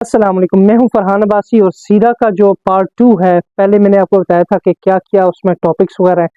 अस्सलाम वालेकुम, मैं हूं फरहान अब्बासी और सीरा का जो पार्ट 2 है, पहले मैंने आपको बताया था कि क्या-क्या उसमें टॉपिक्स वगैरह हैं।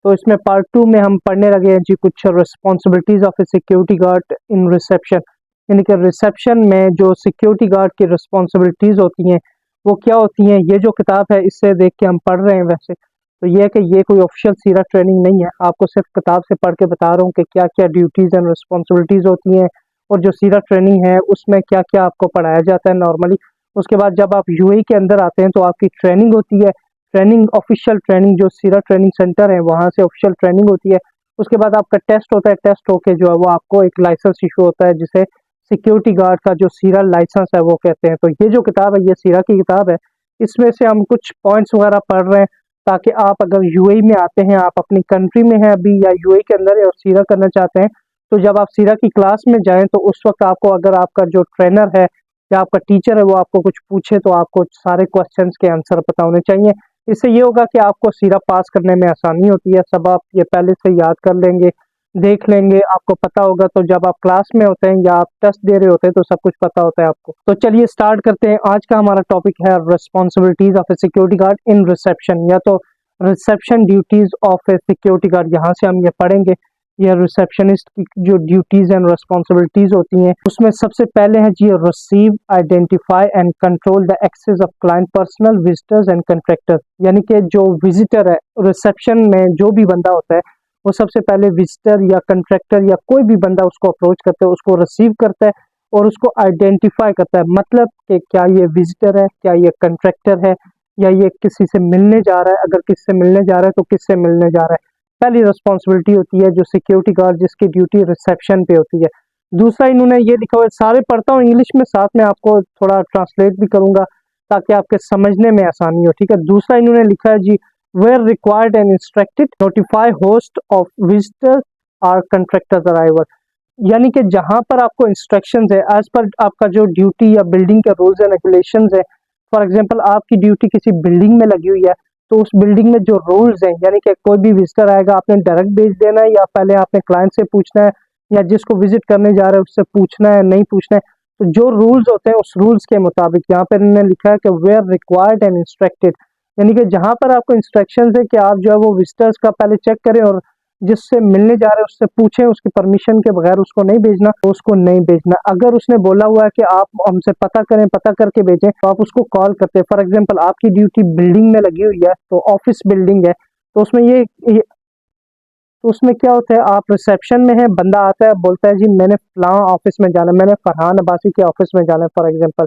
तो इसमें पार्ट 2 में हम पढ़ने लगे हैं जी कुछ responsibilities of A security guard in reception. यानी कि रिसेप्शन में जो सिक्योरिटी गार्ड की रिस्पांसिबिलिटीज़ होती हैं, वो क्या होती हैं? ये जो किताब है इससे देख के हम पढ़ रहे हैं वैसे। तो ये है कि ये कोई ऑफ़िशियल सीरा ट्रेनिंग नहीं है, आपको सिर्फ़ किताब से पढ़ के बता रहा हूँ कि क्या-क्या ड्यूटीज़ एंड रिस्पांसिबिलिटीज़ होती हैं और जो सीरा ट्रेनिंग है उसमें क्या-क्या आपको पढ़ाया जाता है नॉर्मली। उसके बाद जब आप यूएई के अंदर आते हैं तो आपकी ट्रेनिंग होती है, ट्रेनिंग ऑफिशियल ट्रेनिंग जो सीरा ट्रेनिंग सेंटर है वहाँ से ऑफिशियल ट्रेनिंग होती है। उसके बाद आपका टेस्ट होता है, टेस्ट होके जो है वो आपको एक लाइसेंस इशू होता है जिसे सिक्योरिटी गार्ड का जो सीरा लाइसेंस है वो कहते हैं। तो ये जो किताब है ये सीरा की किताब है, इसमें से हम कुछ पॉइंट्स वगैरह पढ़ रहे हैं ताकि आप अगर यूएई में आते हैं, आप अपनी कंट्री में हैं अभी या यूएई के अंदर है और सीरा करना चाहते हैं, तो जब आप सीरा की क्लास में जाएँ तो उस वक़्त आपको अगर आपका जो ट्रेनर है या आपका टीचर है वो आपको कुछ पूछे तो आपको सारे क्वेश्चंस के आंसर पता होने चाहिए। इससे ये होगा कि आपको सीरा पास करने में आसानी होती है, सब आप ये पहले से याद कर लेंगे, देख लेंगे, आपको पता होगा तो जब आप क्लास में होते हैं या आप टेस्ट दे रहे होते हैं तो सब कुछ पता होता है आपको। तो चलिए स्टार्ट करते हैं। आज का हमारा टॉपिक है responsibilities of A security guard in reception या तो reception duties of A security guard, यहाँ से हम ये पढ़ेंगे। या रिसेप्शनिस्ट की जो ड्यूटीज एंड रिस्पॉन्सिबिलिटीज होती हैं उसमें सबसे पहले है जी receive, identify and control the access of client personal visitors and contractors. यानी कि जो विजिटर है रिसेप्शन में जो भी बंदा होता है वो सबसे पहले विजिटर या कंट्रैक्टर या कोई भी बंदा उसको अप्रोच करता है उसको रिसीव करता है और उसको आइडेंटिफाई करता है, मतलब कि क्या ये विजिटर है, क्या ये कंट्रैक्टर है या ये किसी से मिलने जा रहा है। अगर किसी से मिलने जा रहा है तो किससे मिलने जा रहा है। पहली रिस्पॉन्सिबिलिटी होती है जो सिक्योरिटी गार्ड जिसकी ड्यूटी रिसेप्शन पे होती है। दूसरा इन्होंने ये लिखा हुआ है, सारे पढ़ता हूँ इंग्लिश में, साथ में आपको थोड़ा ट्रांसलेट भी करूंगा ताकि आपके समझने में आसानी हो, ठीक है। दूसरा इन्होंने लिखा है जी where required and instructed notify host of visitors or contractors arrival. यानी कि जहां पर आपको इंस्ट्रक्शंस है एज पर आपका जो ड्यूटी या बिल्डिंग के रूल्स एंड रेगुलेशंस है। फॉर एग्जांपल आपकी ड्यूटी किसी बिल्डिंग में लगी हुई है तो उस बिल्डिंग में जो रूल्स हैं, यानी कि कोई भी विजिटर आएगा आपने डायरेक्ट भेज देना है या पहले आपने क्लाइंट से पूछना है या जिसको विजिट करने जा रहे हैं उससे पूछना है, नहीं पूछना है। तो जो रूल्स होते हैं उस रूल्स के मुताबिक यहाँ पर इन्होंने लिखा है कि वेयर रिक्वायर्ड एंड इंस्ट्रक्टेड, यानी कि जहाँ पर आपको इंस्ट्रक्शन है कि आप जो है वो विजिटर्स का पहले चेक करें और जिससे मिलने जा रहे हैं उससे पूछें, उसकी परमिशन के बगैर उसको नहीं भेजना, तो उसको नहीं भेजना। अगर उसने बोला हुआ है कि आप हमसे पता करें, पता करके भेजें, तो आप उसको कॉल करते हैं। फॉर एग्जांपल आपकी ड्यूटी बिल्डिंग में लगी हुई है तो ऑफिस बिल्डिंग है, तो उसमें ये तो उसमें क्या होता है, आप रिसेप्शन में है, बंदा आता है बोलता है जी मैंने फलां ऑफिस में जाना है, मैंने फरहान अब्बासी के ऑफिस में जाना है फॉर एग्जांपल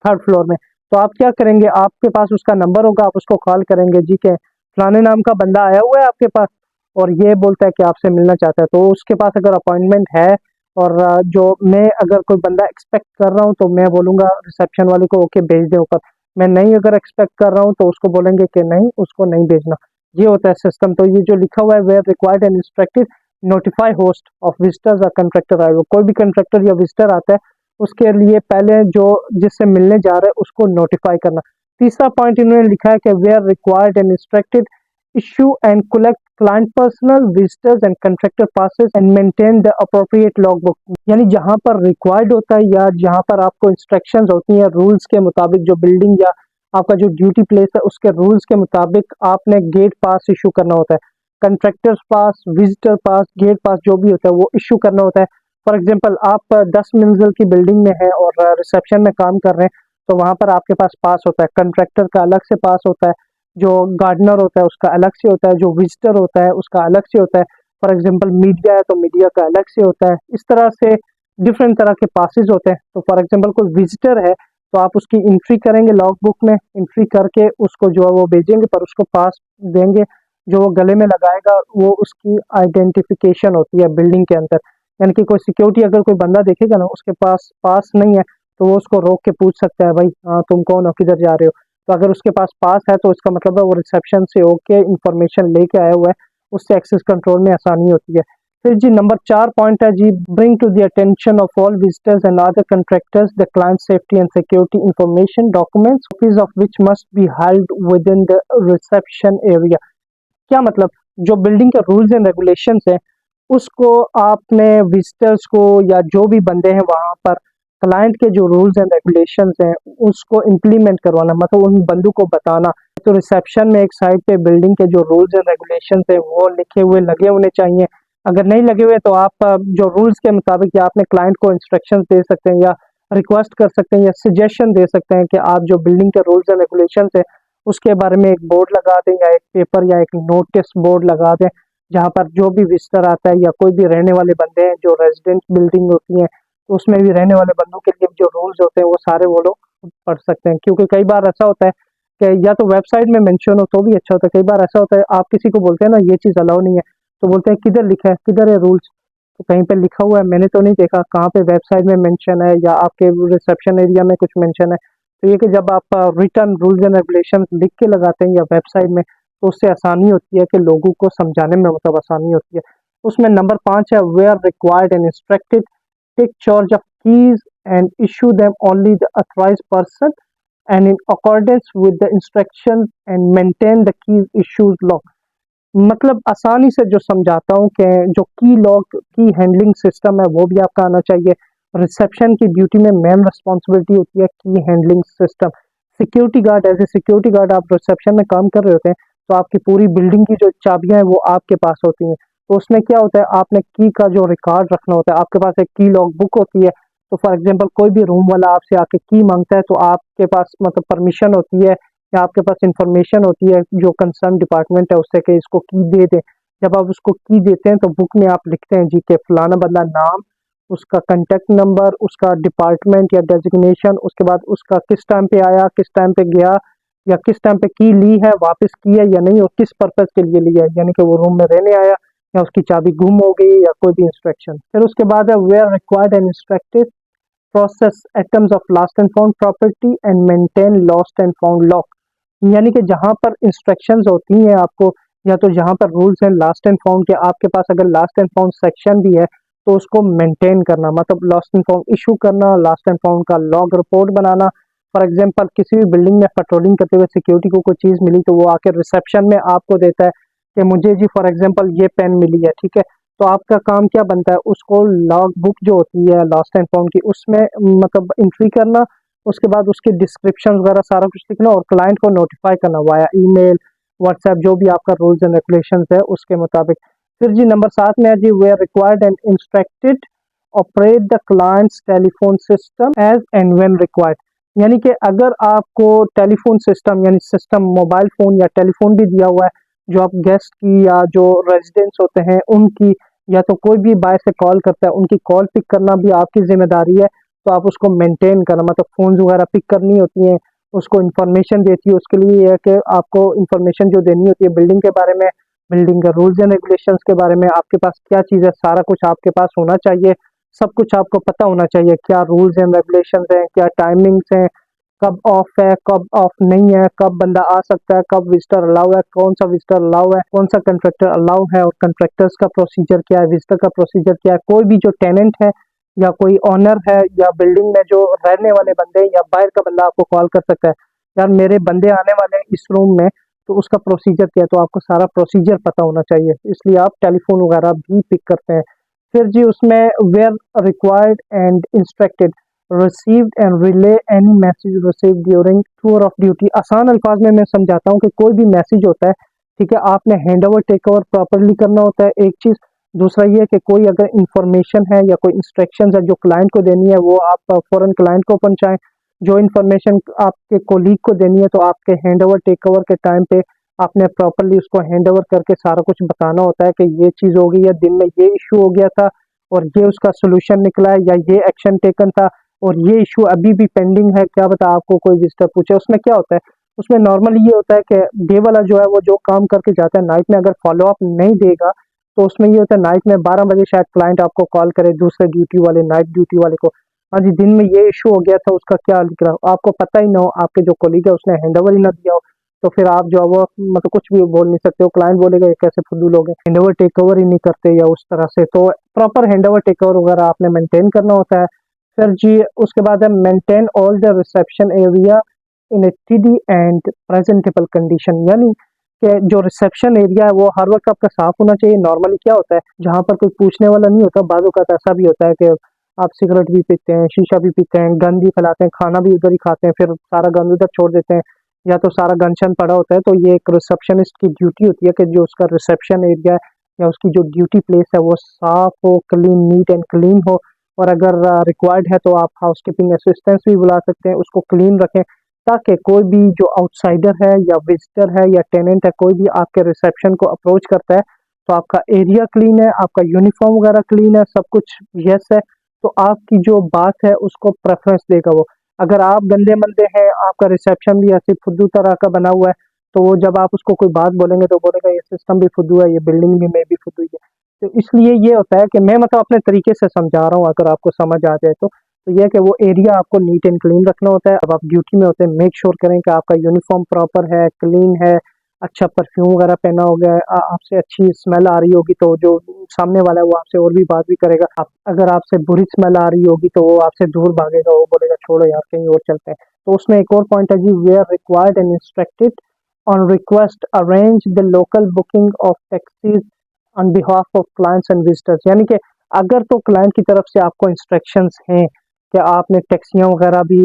थर्ड फ्लोर में। तो आप क्या करेंगे, आपके पास उसका नंबर होगा, आप उसको कॉल करेंगे जी के फलाने नाम का बंदा आया हुआ है आपके पास और ये बोलता है कि आपसे मिलना चाहता है। तो उसके पास अगर अपॉइंटमेंट है और जो मैं अगर कोई बंदा एक्सपेक्ट कर रहा हूँ तो मैं बोलूँगा रिसेप्शन वाले को ओके भेज दे ऊपर। मैं नहीं अगर एक्सपेक्ट कर रहा हूँ तो उसको बोलेंगे कि नहीं, उसको नहीं भेजना। ये होता है सिस्टम। तो ये जो लिखा हुआ है where required and instructed notify host of visitors और कंट्रैक्टर आए, कोई भी कंट्रैक्टर या विजिटर आता है उसके लिए पहले जो जिससे मिलने जा रहा है उसको नोटिफाई करना। तीसरा पॉइंट इन्होंने लिखा है कि where required and instructed issue and collect client personal visitors and contractor passes and maintain the appropriate logbook। यानी जहां पर रिक्वायर्ड होता है या जहां पर आपको इंस्ट्रक्शंस होती हैं रूल्स के मुताबिक, जो बिल्डिंग या आपका जो ड्यूटी प्लेस है उसके रूल्स के मुताबिक आपने गेट पास इशू करना होता है। कंट्रैक्टर्स पास, विजिटर पास, गेट पास जो भी होता है वो इशू करना होता है। फॉर एग्जाम्पल आप 10 मंजिल की बिल्डिंग में है और रिसेप्शन में काम कर रहे हैं तो वहां पर आपके पास पास होता है, कंट्रैक्टर का अलग से पास होता है, जो गार्डनर होता है उसका अलग से होता है, जो विजिटर होता है उसका अलग से होता है। फॉर एग्जांपल मीडिया है तो मीडिया का अलग से होता है। इस तरह से डिफरेंट तरह के पासेस होते हैं। तो फॉर एग्जांपल कोई विजिटर है तो आप उसकी एंट्री करेंगे, लॉग बुक में एंट्री करके उसको जो है वो भेजेंगे पर उसको पास देंगे, जो वो गले में लगाएगा वो उसकी आइडेंटिफिकेशन होती है बिल्डिंग के अंदर। यानी कि कोई सिक्योरिटी अगर कोई बंदा देखेगा ना उसके पास पास नहीं है तो वो उसको रोक के पूछ सकता है भाई हाँ तुम कौन हो, किधर जा रहे हो। तो अगर उसके पास पास है तो इसका मतलब है वो रिसेप्शन से होके इंफॉर्मेशन लेके आया हुआ है, उससे एक्सेस कंट्रोल में आसानी होती है। फिर जी नंबर 4 पॉइंट है जी bring to the attention of all visitors and other contractors the client safety and security information documents copies of which must be held within the reception area. क्या मतलब, जो बिल्डिंग के rules and regulations हैं उसको आपने visitors को या जो भी बंदे हैं वहां पर क्लाइंट के जो रूल्स एंड रेगुलेशंस हैं उसको इम्प्लीमेंट करवाना, मतलब उन बंदों को बताना। तो रिसेप्शन में एक साइड पे बिल्डिंग के जो रूल्स एंड रेगुलेशंस है वो लिखे हुए लगे होने चाहिए। अगर नहीं लगे हुए तो आप जो रूल्स के मुताबिक या अपने क्लाइंट को इंस्ट्रक्शंस दे सकते हैं या रिक्वेस्ट कर सकते हैं या सजेशन दे सकते हैं कि आप जो बिल्डिंग के रूल्स एंड रेगुलेशंस है उसके बारे में एक बोर्ड लगा दें या एक पेपर या एक नोटिस बोर्ड लगा दें, जहाँ पर जो भी विजिटर आता है या कोई भी रहने वाले बंदे हैं, जो रेजिडेंट बिल्डिंग होती है तो उसमें भी रहने वाले बंदों के लिए जो रूल्स होते हैं वो सारे वो लोग पढ़ सकते हैं। क्योंकि कई बार ऐसा होता है कि या तो वेबसाइट में मेंशन हो तो भी अच्छा होता है, कई बार ऐसा होता है आप किसी को बोलते हैं ना ये चीज़ अलाउ नहीं है, तो बोलते हैं किधर लिखा है, किधर है रूल्स, तो कहीं पे लिखा हुआ है मैंने तो नहीं देखा, कहाँ पे वेबसाइट में मेंशन है या आपके रिसेप्शन एरिया में कुछ मेंशन है। तो ये कि जब आप रिटर्न रूल्स एंड रेगुलेशन लिख के लगाते हैं या वेबसाइट में तो उससे आसानी होती है कि लोगों को समझाने में मतलब आसानी होती है। उसमें नंबर 5 है where required and instructed take charge of keys and issue them only the authorised person and in accordance with the instructions and maintain the keys issues log। मतलब आसानी से जो समझाता हूँ कि जो की लॉक की हैंडलिंग सिस्टम है वो भी आपका आना चाहिए। रिसेप्शन की ड्यूटी में मेन रिस्पॉन्सिबिलिटी होती है की handling system. Security guard, as a security guard आप रिसेप्शन में काम कर रहे होते हैं तो आपकी पूरी बिल्डिंग की जो चाबियां हैं वो आपके पास होती हैं। तो उसमें क्या होता है आपने की का जो रिकॉर्ड रखना होता है, आपके पास एक की लॉग बुक होती है। तो फॉर एग्जांपल कोई भी रूम वाला आपसे आके की मांगता है तो आपके पास मतलब परमिशन होती है या आपके पास इंफॉर्मेशन होती है जो कंसर्न डिपार्टमेंट है उससे कि इसको की दे दें। जब आप उसको की देते हैं तो बुक में आप लिखते हैं जी के फलाना बंदा नाम, उसका कांटेक्ट नंबर, उसका डिपार्टमेंट या डेजिग्नेशन, उसके बाद उसका किस टाइम पे आया, किस टाइम पे गया या किस टाइम पे की ली है, वापस की है या नहीं और किस पर्पज के लिए लिया है, यानी कि वो रूम में रहने आया या उसकी चाबी गुम हो गई या कोई भी इंस्ट्रक्शन। फिर उसके बाद है where required and instructed process items of last and found property and maintain lost and found lock. यानी कि जहाँ पर इंस्ट्रक्शंस होती हैं आपको या तो जहाँ पर रूल्स हैं लास्ट एंड फाउंड के, आपके पास अगर लास्ट एंड फाउंड सेक्शन भी है तो उसको मेंटेन करना, मतलब लास्ट एंड फाउंड इशू करना, लास्ट एंड फाउंड का log report banana. For example किसी भी बिल्डिंग में पेट्रोलिंग करते हुए सिक्योरिटी को कोई चीज़ मिली तो वो आके रिसेप्शन में आपको देता है कि मुझे जी फॉर एग्जांपल ये पेन मिली है, ठीक है। तो आपका काम क्या बनता है उसको लॉग बुक जो होती है लास्ट एंड फाउंड की उसमें मतलब एंट्री करना, उसके बाद उसकी डिस्क्रिप्शन वगैरह सारा कुछ लिखना और क्लाइंट को नोटिफाई करना वाया ईमेल, व्हाट्सएप, जो भी आपका रूल्स एंड रेगुलेशंस है उसके मुताबिक। फिर जी नंबर 7 में है जी where required and instructed operate the client's telephone system as and when required. यानी कि अगर आपको टेलीफोन सिस्टम यानी सिस्टम मोबाइल फोन या टेलीफोन भी दिया हुआ है जो आप गेस्ट की या जो रेजिडेंट्स होते हैं उनकी या तो कोई भी बाहर से कॉल करता है उनकी कॉल पिक करना भी आपकी जिम्मेदारी है। तो आप उसको मेंटेन करना, मतलब फोन वगैरह पिक करनी होती हैं, उसको इन्फॉर्मेशन देती है, उसके लिए ये है कि आपको इन्फॉर्मेशन जो देनी होती है बिल्डिंग के बारे में, बिल्डिंग के रूल्स एंड रेगुलेशंस के बारे में, आपके पास क्या चीज़ है सारा कुछ आपके पास होना चाहिए, सब कुछ आपको पता होना चाहिए, क्या रूल्स एंड रेगुलेशंस हैं, क्या टाइमिंग्स हैं, कब ऑफ है कब ऑफ नहीं है, कब बंदा आ सकता है, कब विजिटर अलाउ है, कौन सा विजिटर अलाउ है, कौन सा कंट्रैक्टर अलाउ है और कंट्रैक्टर्स का प्रोसीजर क्या है, विजिटर का प्रोसीजर क्या है। कोई भी जो टेनेंट है या कोई ऑनर है या बिल्डिंग में जो रहने वाले बंदे या बाहर का बंदा आपको कॉल कर सकता है यार मेरे बंदे आने वाले हैं इस रूम में, तो उसका प्रोसीजर क्या है, तो आपको सारा प्रोसीजर पता होना चाहिए, इसलिए आप टेलीफोन वगैरह भी पिक करते हैं। फिर जी उसमें where required and instructed received and relay any message receive during tour of duty. आसान अल्फाज में मैं समझाता हूँ कि कोई भी मैसेज होता है, ठीक है, आपने hand over take over properly करना होता है एक चीज़। दूसरा ये कि कोई अगर इंफॉर्मेशन है या कोई इंस्ट्रक्शन है जो क्लाइंट को देनी है वो आप फौरन क्लाइंट को पहुंचाएं। जो इन्फॉर्मेशन आपके कोलीग को देनी है तो आपके हैंड ओवर टेक ओवर के टाइम पे आपने प्रॉपरली उसको हैंड ओवर करके सारा कुछ बताना होता है कि ये चीज़ हो गई है, दिन में ये इशू हो गया था और ये उसका सोल्यूशन निकला है या ये एक्शन टेकन था और ये इशू अभी भी पेंडिंग है, क्या बता आपको कोई विजिटर पूछे। उसमें क्या होता है, उसमें नॉर्मली ये होता है कि डे वाला जो है वो जो काम करके जाता है नाइट में अगर फॉलो अप नहीं देगा तो उसमें ये होता है नाइट में 12 बजे शायद क्लाइंट आपको कॉल करे दूसरे ड्यूटी वाले नाइट ड्यूटी वाले को, हाँ जी दिन में ये इशू हो गया था उसका क्या लिख रहा हो, आपको पता ही ना हो, आपके जो कोलीग है उसने हैंड ओवर ही ना दिया हो, तो फिर आप जो है वो मतलब कुछ भी बोल नहीं सकते हो, क्लाइंट बोलेगा ये कैसे फुद्दू लोग हैं, हैंड ओवर टेक ओवर ही नहीं करते या उस तरह से। तो proper hand over take over वगैरह आपने मेंटेन करना होता है। फिर जी उसके बाद है maintain all the reception area in A TD and presentable condition. यानी कि जो रिसेप्शन एरिया है वो हर वक्त आपका साफ होना चाहिए। नॉर्मली क्या होता है जहाँ पर कोई पूछने वाला नहीं होता, बाजू का ऐसा भी होता है कि आप सिगरेट भी पीते हैं, शीशा भी पीते हैं, गंद भी फैलाते हैं, खाना भी उधर ही खाते हैं, फिर सारा गंद उधर छोड़ देते हैं, या तो सारा गंद शन पड़ा होता है। तो ये एक रिसेप्शनिस्ट की ड्यूटी होती है कि जो उसका रिसेप्शन एरिया है या उसकी जो ड्यूटी प्लेस है वो साफ हो, क्लीन, नीट एंड क्लीन हो। और अगर रिक्वायर्ड है तो आप हाउसकीपिंग असिस्टेंट्स भी बुला सकते हैं, उसको क्लीन रखें, ताकि कोई भी जो आउटसाइडर है या विजिटर है या टेनेंट है, कोई भी आपके रिसेप्शन को अप्रोच करता है तो आपका एरिया क्लीन है, आपका यूनिफॉर्म वगैरह क्लीन है, सब कुछ यस है, तो आपकी जो बात है उसको प्रेफरेंस देगा वो। अगर आप गंदे मंदे हैं, आपका रिसेप्शन भी ऐसे फुद्दू तरह का बना हुआ है, तो वो जब आप उसको कोई बात बोलेंगे तो बोलेगा ये सिस्टम भी फुद्दू है, ये बिल्डिंग भी में भी फुद्दू ही है। तो इसलिए ये होता है कि मैं मतलब अपने तरीके से समझा रहा हूँ, अगर आपको समझ आ जाए तो ये है कि वो एरिया आपको नीट एंड क्लीन रखना होता है। अब आप ड्यूटी में होते हैं, मेक श्योर करें कि आपका यूनिफॉर्म प्रॉपर है, क्लीन है, अच्छा परफ्यूम वगैरह पहना हो गया है, आपसे अच्छी स्मेल आ रही होगी तो जो सामने वाला है वो आपसे और भी बात भी करेगा। आप अगर आपसे बुरी स्मेल आ रही होगी तो वो आपसे दूर भागेगा, वो बोलेगा छोड़ो यार कहीं और चलते हैं। तो उसमें एक और पॉइंट है जी, where required and instructed on request arrange the local booking of taxis on behalf of clients and visitors. यानी कि अगर तो क्लाइंट की तरफ से आपको इंस्ट्रक्शंस हैं कि आपने टैक्सियां वगैरह भी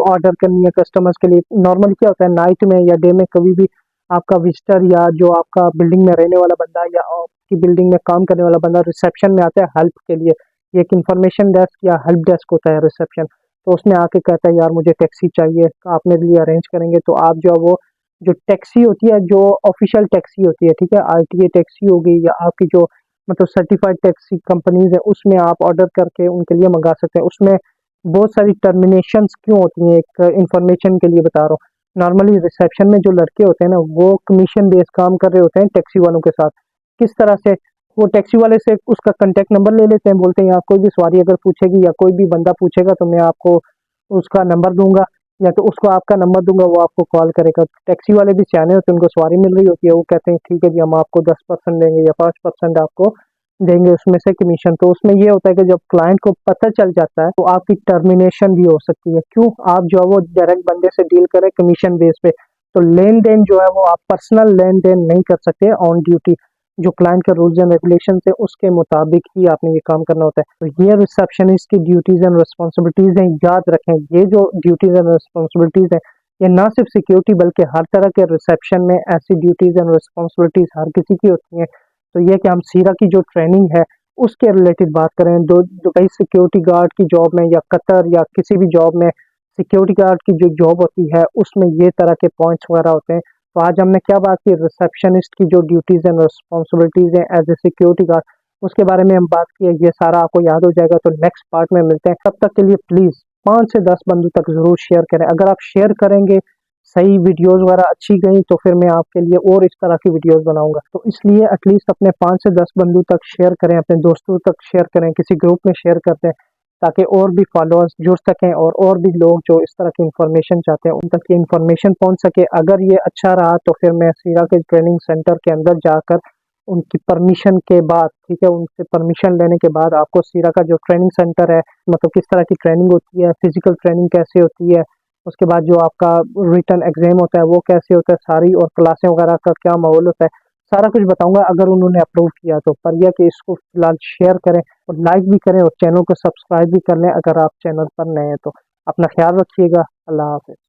ऑर्डर करनी है कस्टमर्स के लिए। नॉर्मली क्या होता है, नाइट में या डे में कभी भी आपका विजिटर या जो आपका बिल्डिंग में रहने वाला बंदा या आपकी बिल्डिंग में काम करने वाला बंदा रिसेप्शन में आता है हेल्प के लिए। ये एक इंफॉर्मेशन डेस्क या हेल्प डेस्क होता है रिसेप्शन। तो उसमें आके कहता है यार मुझे टैक्सी चाहिए, आप मेरे लिए अरेंज करेंगे। तो आप जो है वो जो टैक्सी होती है, जो ऑफिशियल टैक्सी होती है, ठीक है, आरटीए टैक्सी होगी या आपकी जो मतलब सर्टिफाइड टैक्सी कंपनीज है, उसमें आप ऑर्डर करके उनके लिए मंगा सकते हैं। उसमें बहुत सारी टर्मिनेशंस क्यों होती हैं, एक इंफॉर्मेशन के लिए बता रहा हूँ। नॉर्मली रिसेप्शन में जो लड़के होते हैं ना, वो कमीशन बेस्ड काम कर रहे होते हैं टैक्सी वालों के साथ। किस तरह से, वो टैक्सी वाले से उसका कांटेक्ट नंबर ले लेते हैं, बोलते हैं यार कोई भी सवारी अगर पूछेगी या कोई भी बंदा पूछेगा तो मैं आपको उसका नंबर दूंगा या तो उसको आपका नंबर दूंगा, वो आपको कॉल करेगा। टैक्सी वाले भी सियाने होते हैं, उनको सवारी मिल रही होती है, वो कहते हैं ठीक है जी हम आपको 10% देंगे या 5% आपको देंगे उसमें से कमीशन। तो उसमें ये होता है कि जब क्लाइंट को पता चल जाता है तो आपकी टर्मिनेशन भी हो सकती है। क्यों, आप जो है वो डायरेक्ट बंदे से डील करें कमीशन बेस पे, तो लेन देन जो है वो आप पर्सनल लेन देन नहीं कर सकते ऑन ड्यूटी। जो क्लाइंट के रूल्स एंड रेगुलेशन है उसके मुताबिक ही आपने ये काम करना होता है। तो ये रिसेप्शनिस्ट की ड्यूटीज एंड रिस्पॉन्सिबिलिटीज हैं, याद रखें। ये जो ड्यूटीज एंड रिस्पॉन्सिबिलिटीज हैं, ये ना सिर्फ सिक्योरिटी बल्कि हर तरह के रिसेप्शन में ऐसी ड्यूटीज एंड रिस्पॉन्सिबिलिटीज हर किसी की होती हैं। तो ये कि हम सीरा की जो ट्रेनिंग है उसके रिलेटेड बात करें, दुबई सिक्योरिटी गार्ड की जॉब में या कतर या किसी भी जॉब में सिक्योरिटी गार्ड की जो जॉब होती है उसमें ये तरह के पॉइंट्स वगैरह होते हैं। तो आज हमने क्या बात की, रिसेप्शनिस्ट की जो ड्यूटीज एंड रिस्पॉन्सिबिलिटीज हैं एज ए सिक्योरिटी गार्ड, उसके बारे में हम बात की है। ये सारा आपको याद हो जाएगा। तो नेक्स्ट पार्ट में मिलते हैं, तब तक के लिए प्लीज 5 से 10 बंदों तक जरूर शेयर करें। अगर आप शेयर करेंगे, सही वीडियोस वगैरह अच्छी गई तो फिर मैं आपके लिए और इस तरह की वीडियोस बनाऊंगा। तो इसलिए एटलीस्ट अपने 5 से 10 बंदों तक शेयर करें, अपने दोस्तों तक शेयर करें, किसी ग्रुप में शेयर कर दें, ताकि और भी फॉलोअर्स जुड़ सकें और भी लोग जो इस तरह की इंफॉर्मेशन चाहते हैं उन तक ये इंफॉर्मेशन पहुंच सके। अगर ये अच्छा रहा तो फिर मैं सीरा के ट्रेनिंग सेंटर के अंदर जाकर उनकी परमिशन के बाद, ठीक है, उनसे परमिशन लेने के बाद आपको सीरा का जो ट्रेनिंग सेंटर है, मतलब किस तरह की ट्रेनिंग होती है, फिजिकल ट्रेनिंग कैसे होती है, उसके बाद जो आपका रिटन एग्जाम होता है वो कैसे होता है सारी, और क्लासें वगैरह का क्या माहौल होता है, सारा कुछ बताऊंगा अगर उन्होंने अप्रूव किया तो। पर यह कि इसको फिलहाल शेयर करें और लाइक भी करें और चैनल को सब्सक्राइब भी कर लें अगर आप चैनल पर नए हैं तो। अपना ख्याल रखिएगा। अल्लाह हाफ़िज़।